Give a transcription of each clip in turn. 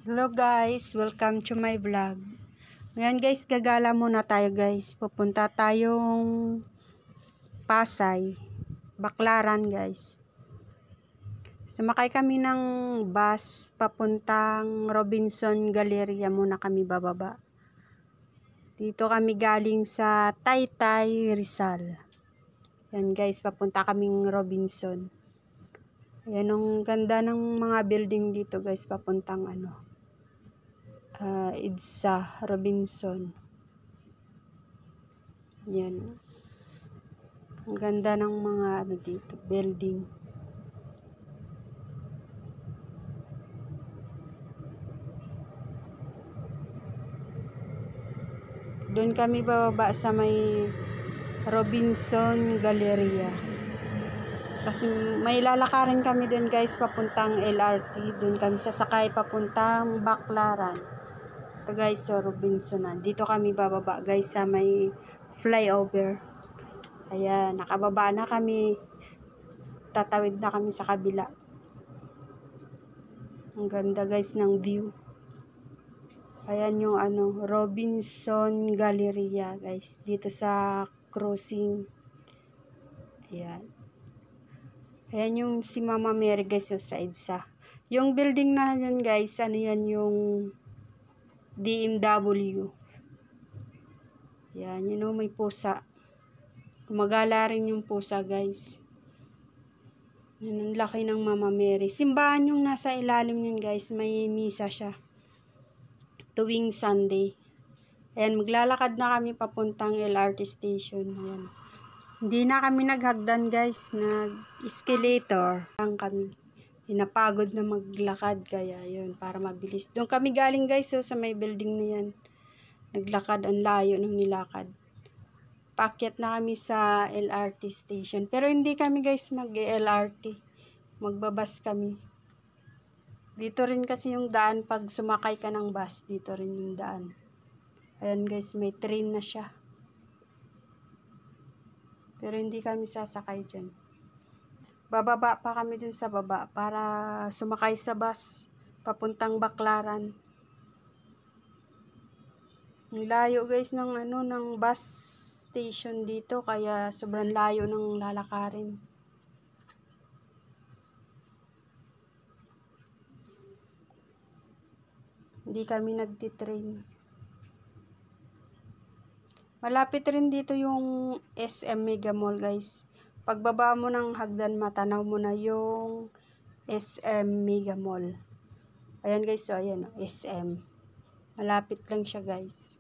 Hello guys, welcome to my vlog. Ngayon guys, gagala muna tayo guys. Pupunta tayong Pasay, Baclaran guys. Sumakay kami ng bus papuntang Robinson Galleria muna kami bababa. Dito kami galing sa Taytay, Rizal. Yan guys, papunta kaming Robinson. Ayan, ang ganda ng mga building dito guys, papuntang EDSA, Robinson. Yan. Ang ganda ng mga dito, building. Doon kami bababa sa may Robinson Galleria. Kasi may lalakarin kami doon guys, papuntang LRT. Doon kami sasakay papuntang Baclaran. Ito guys, so Robinson na. Dito kami bababa guys sa may flyover. Ayan, nakababa na kami. Tatawid na kami sa kabila. Ang ganda guys ng view. Ayan yung Robinson Galleria guys. Dito sa crossing. Ayan. Ayan yung si Mama Mary guys yung sa EDSA. Yung building na yan guys, yan yung DMW. Yan, may pusa. Gumagala rin yung pusa guys. Yan, ang laki ng Mama Mary. Simbahan yung nasa ilalim yun guys. May misa siya. Tuwing Sunday. Ayan, maglalakad na kami papuntang LRT station. Ayan. Hindi na kami naghagdan guys, nag-escalator lang kami. Pinapagod na maglakad kaya yun, para mabilis. Doon kami galing guys, so, sa may building na yan. Naglakad, ang layo ng nilakad. Paakyat na kami sa LRT station. Pero hindi kami guys mag-LRT. Magbabas kami. Dito rin kasi yung daan pag sumakay ka ng bus, dito rin yung daan. Ayan guys, may train na siya. Pero hindi kami sasakay dyan. Bababa pa kami dun sa baba para sumakay sa bus papuntang Baclaran. Ang layo guys ng ng bus station dito, kaya sobrang layo ng lalakarin. Hindi kami nagtitrain. Malapit rin dito yung SM Mega Mall guys. Pagbaba mo ng hagdan, matanaw mo na yung SM Mega Mall. Ayan guys, so ayan SM. Malapit lang siya guys.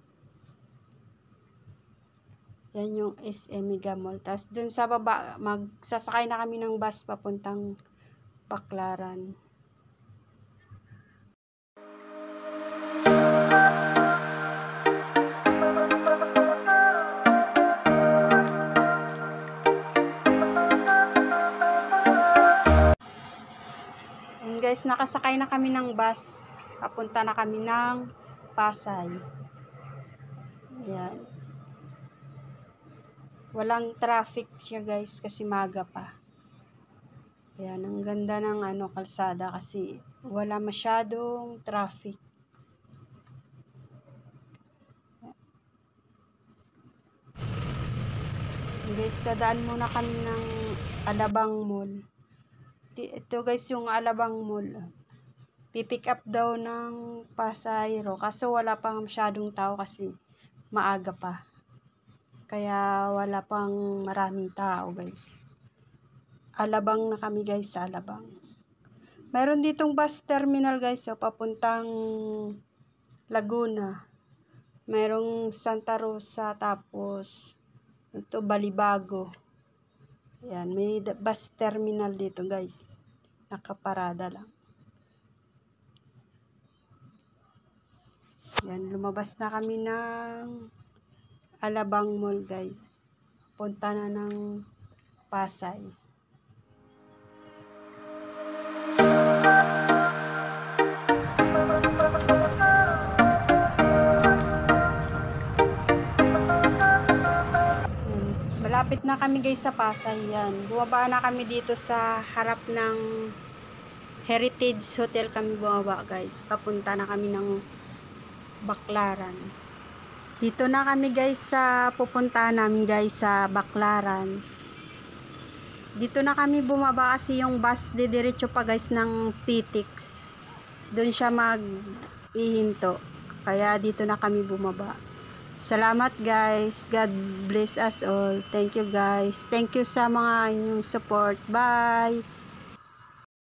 Yan yung SM Mega Mall. Tapos dun sa baba, magsasakay na kami ng bus papuntang Baclaran. Guys, nakasakay na kami ng bus. Papunta na kami ng Pasay. Yan. Walang traffic siya guys kasi maga pa. Yan, ang ganda ng kalsada kasi wala masyadong traffic. Guys, dadaan muna kami ng Alabang Mall. Ito guys yung Alabang Mall. Pipick up daw ng pasahero. Kaso wala pang masyadong tao kasi maaga pa. Kaya wala pang maraming tao guys. Alabang na kami guys sa Alabang. Mayroon ditong bus terminal guys. So, papuntang Laguna. Mayroong Santa Rosa tapos ito Balibago. Yan, may bus terminal dito guys. Nakaparada lang. Yan, lumabas na kami ng Alabang Mall guys. Punta na ng Pasay. Malapit na kami guys sa Pasay. Yan. Bumaba na kami dito sa harap ng Heritage Hotel kami bumaba guys. Papunta na kami ng Baclaran. Dito na kami guys sa pupuntahan namin guys sa Baclaran. Dito na kami bumaba kasi yung bus didiretso pa guys ng PTX. Doon siya mag-ihinto. Kaya dito na kami bumaba. Salamat guys. God bless us all. Thank you guys. Thank you sa mga inyong support. Bye.